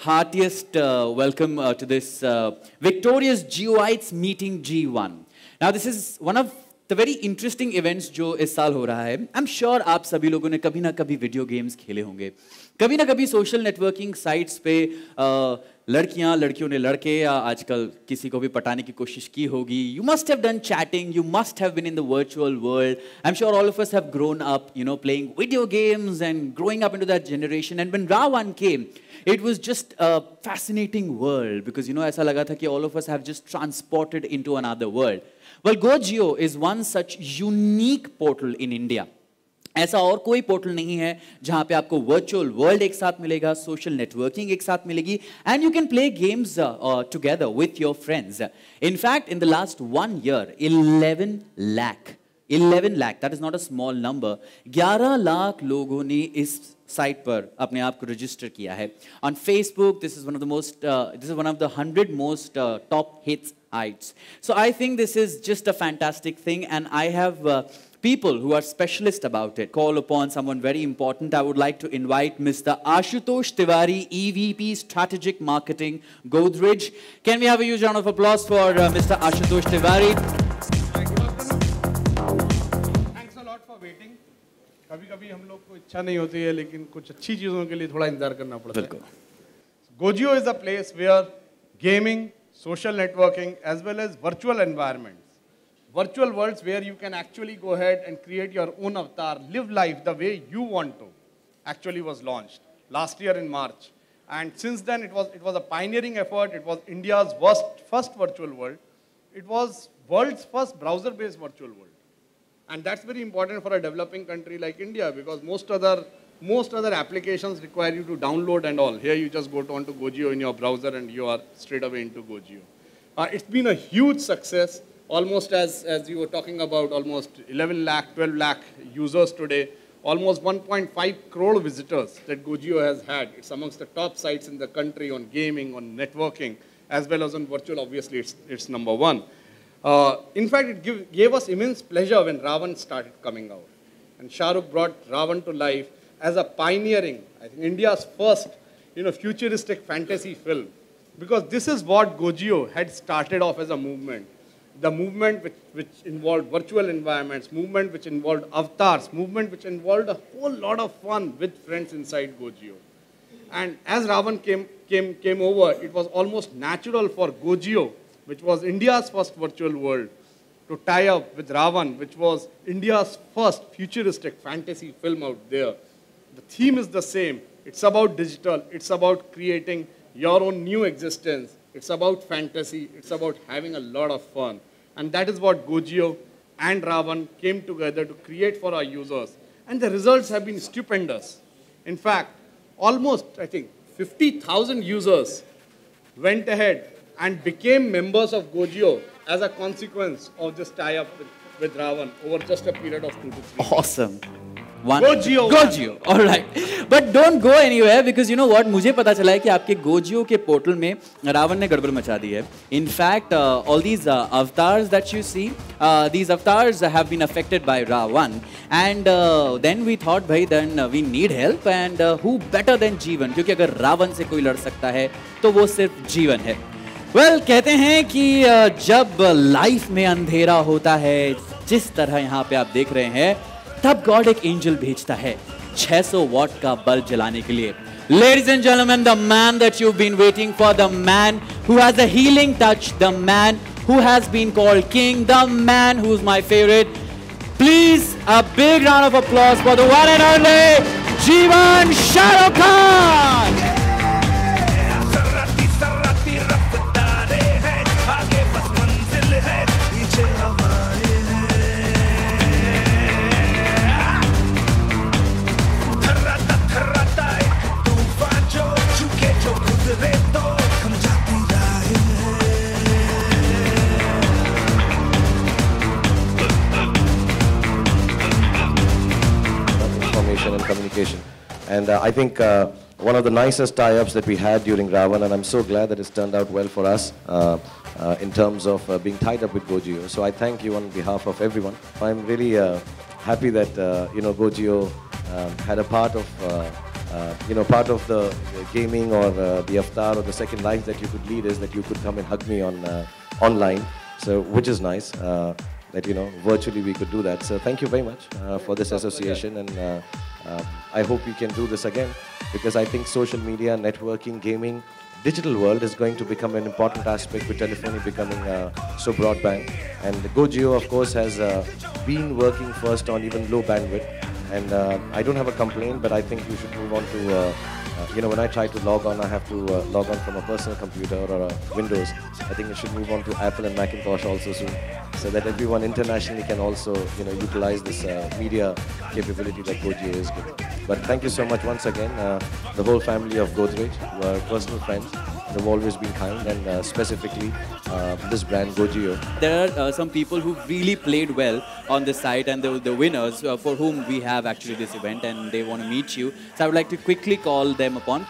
heartiest welcome to this victorious Geoites meeting G1. Now, this is one of the very interesting events जो इस साल हो रहा है. I'm sure आप सभी लोगों ने कभी ना कभी वीडियो गेम्स खेले होंगे. कभी ना कभी सोशल नेटवर्किंग साइट्स पे लड़कियां लड़कियों ने लड़के या आजकल किसी को भी पटाने की कोशिश की होगी. You must have done chatting. You must have been in the virtual world. I'm sure all of us have grown up, you know, playing video games and growing up into that generation. And when Ra1 came, it was just a fascinating world because, you know, ऐसा लगा था कि all of us have just transported into another world. Well, GoGeo is one such unique portal in India. ऐसा और कोई portal नहीं है जहां पे आपको वर्चुअल वर्ल्ड एक साथ मिलेगा, सोशल नेटवर्किंग एक साथ मिलेगी, and you can play games together with your friends. In fact, in the last 1 year, 11 lakh, that is not a small number. 11 lakh लोगों ने इस साइट पर अपने आप को रजिस्टर किया है. On Facebook, this is one of the 100 most top hits sites. So I think this is just a fantastic thing, and I have people who are specialists about it. Call upon someone very important. I would like to invite Mr. Ashutosh Tiwari, EVP Strategic Marketing, Godrej. Can we have a huge round of applause for Mr. Ashutosh Tiwari? Thanks a lot for waiting. कभी-कभी हम लोग को इच्छा नहीं होती है, लेकिन कुछ अच्छी चीजों के लिए थोड़ा इंतजार करना पड़ता है. GoGeo is a place where gaming, social networking, as well as virtual environments, virtual worlds where you can actually go ahead and create your own avatar, live life the way you want to, actually was launched last year in March. And since then, it was a pioneering effort. It was India's first virtual world. It was world's first browser-based virtual world. And that's very important for a developing country like India because most other applications require you to download and all. Here you just go onto GoGeo in your browser and you are straight away into GoGeo. It's been a huge success. Almost as you were talking about, almost 11 lakh, 12 lakh users today, almost 1.5 crore visitors that GoGeo has had. It's amongst the top sites in the country on gaming, on networking, as well as on virtual. Obviously, it's number one. In fact, it gave us immense pleasure when Ra1 started coming out. And Shah Rukh brought Ra1 to life as a pioneering, I think, India's first, futuristic fantasy film. Because this is what GoGeo had started off as a movement. The movement which involved virtual environments, movement which involved avatars, movement which involved a whole lot of fun with friends inside GoGeo. And as Ra1 came over, it was almost natural for GoGeo, which was India's first virtual world, to tie up with Ra1, which was India's first futuristic fantasy film out there. The theme is the same. It's about digital. It's about creating your own new existence. It's about fantasy. It's about having a lot of fun. And that is what GoGeo and Ra1 came together to create for our users. And the results have been stupendous. In fact, almost, I think, 50,000 users went ahead and became members of GoGeo as a consequence of this tie-up with Ra1 over just a period of 2 to 3 years. Awesome. GoGeo. All right. But don't go anywhere because you know what? मुझे पता चला है कि आपके GoGeo के portal में रावण ने गड़बड़ मचा दी है. In fact, all these avatars that you see, these avatars have been affected by Ra1. And then we thought, भाई, then we need help. And who better than जीवन? क्योंकि अगर रावण से कोई लड़ सकता है, तो वो सिर्फ जीवन है. Well, कहते हैं कि जब लाइफ में अंधेरा होता है, जिस तरह यहाँ पे आप देख रहे हैं, तब गॉड एक एंजल भेजता है 600 वॉट का बल्ब जलाने के लिए. Ladies and gentlemen, the man that you've been waiting for, the man who has a healing touch, the man who has been called king, the man who's my favorite. Please, a big round of applause for the one and only G1 Shah Rukh Khan. And communication. And I think one of the nicest tie-ups that we had during Ra1, and I'm so glad that it's turned out well for us in terms of being tied up with GoGeo. So I thank you on behalf of everyone. I'm really happy that GoGeo had a part of part of the gaming or the avatar or the second life that you could lead is that you could come and hug me on online. So, which is nice that virtually we could do that. So, thank you very much for this association, and I hope we can do this again, because I think social media, networking, gaming, digital world is going to become an important aspect with telephony becoming so broadband. And GoJio, of course, has been working first on even low bandwidth. And I don't have a complaint, but I think you should move on to, when I try to log on, I have to log on from a personal computer or a Windows. I think it should move on to Apple and Macintosh also soon, so that everyone internationally can also, utilize this media capability that GoJio is giving. But thank you so much once again, the whole family of Godrej, who are personal friends. They've always been kind, and specifically this brand GoJio. There are some people who really played well on this site, and the winners for whom we have actually this event, and they want to meet you. So I would like to quickly call them upon.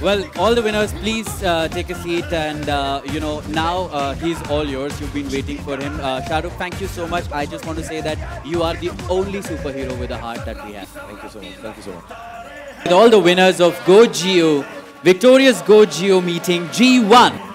Well, all the winners, please take a seat, and now he's all yours. You've been waiting for him. Shah Rukh, thank you so much. I just want to say that you are the only superhero with a heart that we have. Thank you so much. Thank you so much. With all the winners of GoJio, Victorious GoJio meeting G1.